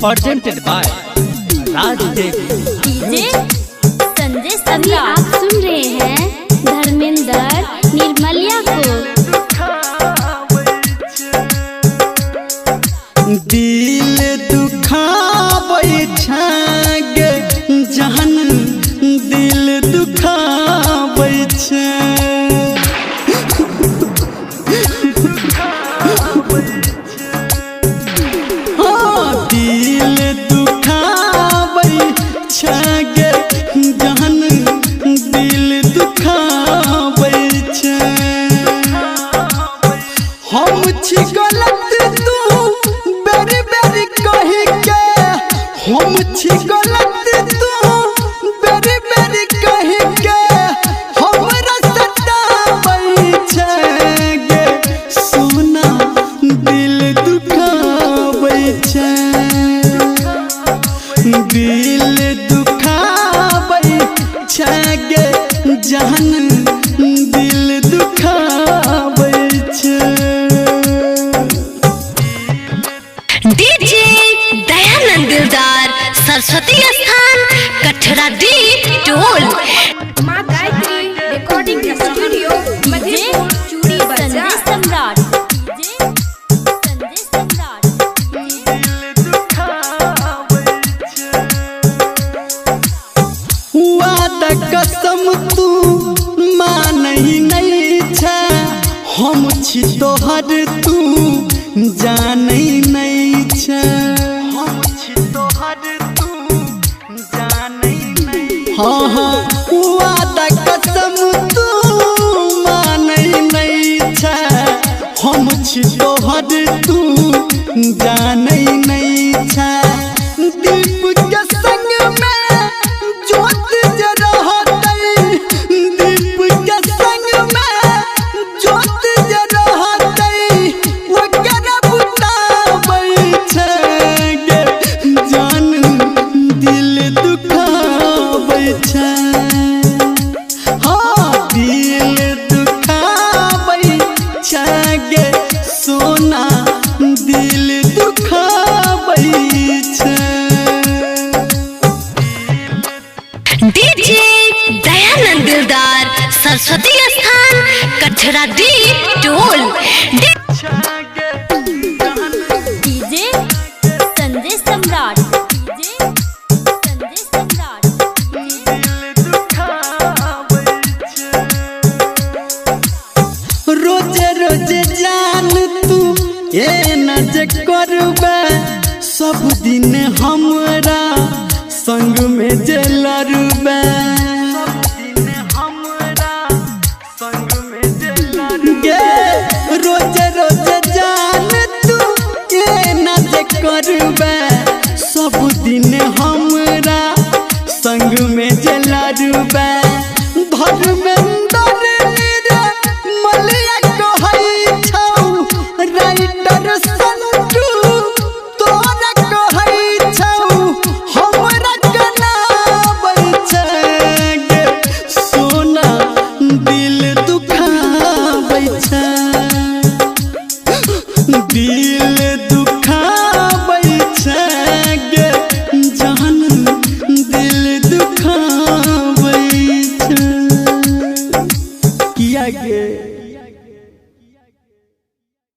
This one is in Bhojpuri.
presented by Raj Devi DJ Sanjay अभी आप सुन रहे हैं धर्मेंद्र निर्मलिया को। दिल दुखाबै छागे जहन दिल दुखाबै छै दिल दुखाबै छागे जहन दिल दुखाबै छै हम छी गलत तू बेरी बेरी कहि के हम छी गलत तू बेरी बेरी कहि के हमरा सताबै छै गे सोना दिल दुखाबै छै दिल दुखाबै छै गे जहन दिल दुखाबै छै। डीजे दयानंद दिलदार सरस्वती स्थान कठरा दी टोल माँ गायत्री रिकॉर्डिंग स्टूडियो मधेपुर चूड़ी बाजार। संजय सम्राट डीजे संजय सम्राट वादा कसम तू मानही नहीं छै हम छी तोहर तू जानई नहीं छै हम छी तोहर तू जानई नहीं हाँ हाँ वादा कसम तू मानई नहीं छै हम छी तोहर तू जानई नहीं छै दीप के संग में जोत जरहतै दीप के संग में जोत जरहतै ओकर बुताबै छै गे जान दिल दुखाबै छै हाँ दिल दुखाबै छै गे सोना दिल दुखाबै छै। डीजे दयानंद दिलदार सरस्वती स्थान कठरा दी टोल डीजे संजय सम्राट डीजे संजय सम्राट रोज रोज जान तू न जे करबे सब दिन हमरा संग में जे लड़बे गे रोज रोज जान तू न जे करबे सब दिन हमरा संग में जे लड़बे धर्मेंद्र निर्मलिया कहै छौ राइटर संटू तोरा कहै छौ हमरा कनाबै छै गे सोना दिल दुखाबै छै दिल दुखाबै छै गे जहन दिल दुखाबै छै किया गे।